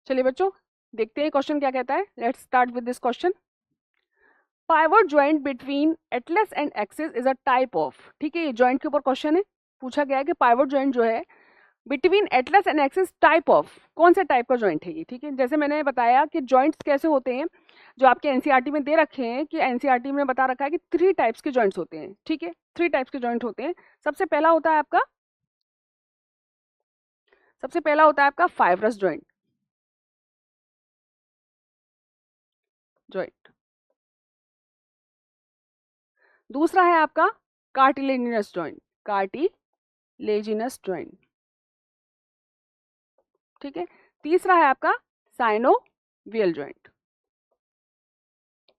चलिए बच्चों देखते हैं क्वेश्चन क्या कहता है। Let's start with this question. Pivot joint between atlas and axis is a type of, ठीक है, ये जॉइंट के ऊपर क्वेश्चन है। पूछा गया है कि पाइवट जॉइंट जो है between atlas and axis type of, कौन से टाइप का जॉइंट है ये, ठीक है। जैसे मैंने बताया कि जॉइंट्स कैसे होते हैं, जो आपके एनसीईआरटी में दे रखे हैं कि एनसीईआरटी में बता रखा है कि 3 टाइप्स के जॉइंट्स होते हैं, ठीक है, 3 टाइप्स के जॉइंट होते हैं। सबसे पहला होता है आपका फाइब्रस जॉइंट, दूसरा है आपका कार्टिलेजिनस जॉइंट, ठीक है। तीसरा है आपका साइनोवियल जॉइंट।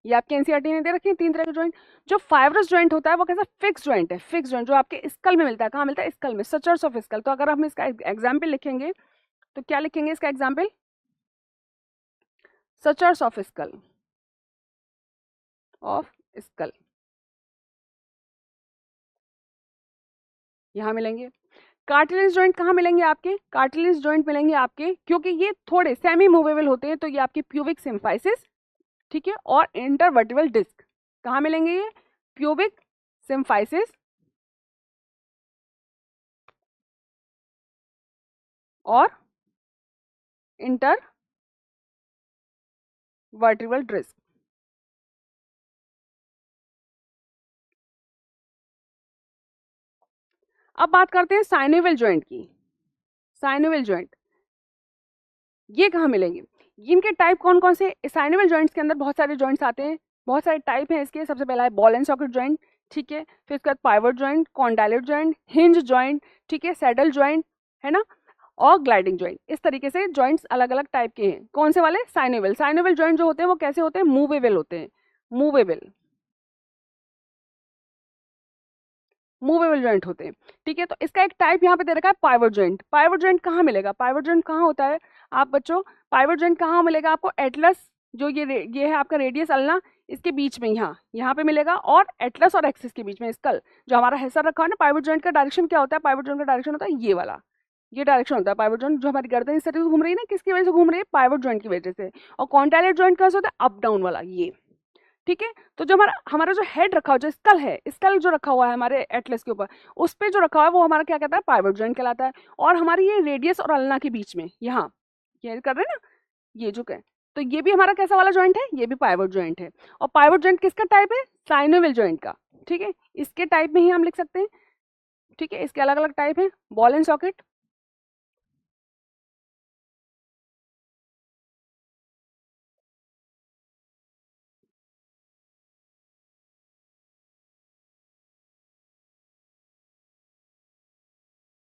ये आपके एनसीईआरटी ने दे रखे हैं 3 तरह के जॉइंट। जो फाइब्रस जॉइंट होता है वो कैसा फिक्स जॉइंट है, फिक्स जॉइंट जो आपके स्कल में मिलता है। कहाँ मिलता है? स्कल में, सचर्स ऑफ स्कल। तो अगर हम इसका एग्जाम्पल लिखेंगे तो क्या लिखेंगे इसका एग्जाम्पल? सचर्स ऑफ स्कल, यहाँ मिलेंगे। कार्टिलेज जॉइंट कहाँ मिलेंगे आपके? कार्टिलेज जॉइंट मिलेंगे आपके, क्योंकि ये थोड़े सेमी मूवेबल होते हैं, तो ये आपकी प्यूबिक सिम्फाइसिस, ठीक है, और इंटरवर्टिबल डिस्क। कहाँ मिलेंगे ये? प्यूबिक सिम्फाइसिस और इंटरवर्टिबल डिस्क। अब बात करते हैं साइनोवियल जॉइंट की। साइनोवियल जॉइंट ये कहाँ मिलेंगे? इनके टाइप कौन कौन से? साइनोवियल जॉइंट्स के अंदर बहुत सारे जॉइंट्स आते हैं, बहुत सारे टाइप हैं इसके। सबसे पहला है बॉल एंड सॉकेट जॉइंट, ठीक है। फिर इसके बाद pivot joint, condylar joint, hinge joint, ठीक है, सैडल जॉइंट, है ना, और ग्लाइडिंग जॉइंट। इस तरीके से जॉइंट्स अलग अलग टाइप के हैं। कौन से वाले? साइनोवियल। साइनोवियल जॉइंट जो होते हैं वो कैसे होते हैं? मूवेबल होते हैं, मूवेबल जॉइंट होते हैं, ठीक है। तो इसका एक टाइप यहाँ पे दे रखा है पाइवट जॉइंट। पाइवट जॉइंट कहाँ मिलेगा? पाइवट जॉइंट कहाँ होता है आप बच्चों? पाइवट जॉइंट कहाँ मिलेगा आपको? एटलस, जो ये है आपका रेडियस अल्ना, इसके बीच में यहाँ पे मिलेगा, और एटलस और एक्सिस के बीच में स्कल जो हमारा हिस्सा रखा है ना। पाइवट जॉइंट का डायरेक्शन क्या होता है? पाइवट जॉइंट का डायरेक्शन होता है ये वाला, ये डायरेक्शन होता है पाइवट जॉइंट। जो हमारी गर्दन इस तरह से घूम रही है ना, किसकी वजह से घूम रही है? पाइवट जॉइंट की वजह से। और कॉन्टाइलेट जॉइंट कैसे होता है? अप डाउन वाला, ये, ठीक है। तो जो हमारा हमारा जो हेड रखा हुआ, जो स्कल है, स्कल जो रखा हुआ है हमारे एटलस के ऊपर, उस पे जो रखा हुआ है वो हमारा क्या कहता है? पाइवट जॉइंट कहलाता है। और हमारी ये रेडियस और अल्ना के बीच में यहाँ ये कर रहे हैं ना, ये जो है, तो ये भी हमारा कैसा वाला जॉइंट है? ये भी पाइवट जॉइंट है। और पाइवट जॉइंट किसका टाइप है? साइनोवियल जॉइंट का, ठीक है। इसके टाइप में ही हम लिख सकते हैं, ठीक है। इसके अलग अलग टाइप है, ball and socket,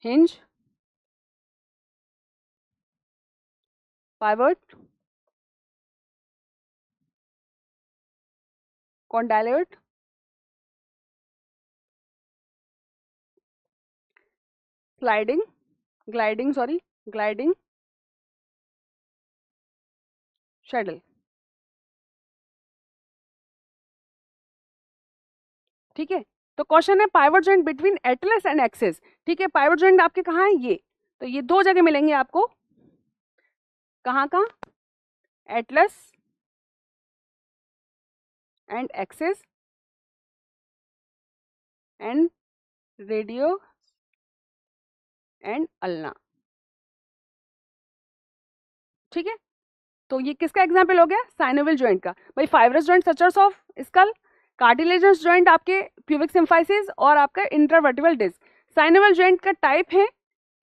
hinge, pivot, condylar, gliding, saddle, ठीक है। तो क्वेश्चन है pivot joint between atlas and axis, ठीक है। पाइवट जॉइंट आपके कहाँ है? ये, तो ये 2 जगह मिलेंगे आपको। कहाँ कहाँ? Atlas and axis and radio and ulna, ठीक है। तो ये किसका एग्जाम्पल हो गया? साइनोवियल जॉइंट का। भाई fibrous joint sutures of skull, cartilaginous joint आपके प्यूबिक सिम्फाइसिस और आपका इंटरवर्टिबल डिस्क। साइनोवियल जॉइंट का टाइप है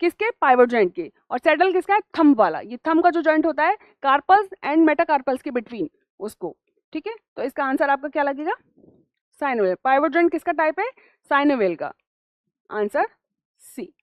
किसके? पाइवट जॉइंट के। और सैडल किसका है? थंब वाला। ये थंब का जो जॉइंट होता है कार्पल्स एंड मेटाकार्पल्स के बिटवीन, उसको, ठीक है। तो इसका आंसर आपका क्या लगेगा? साइनोवियल। पाइवट जॉइंट किसका टाइप है? साइनोवियल का। आंसर सी।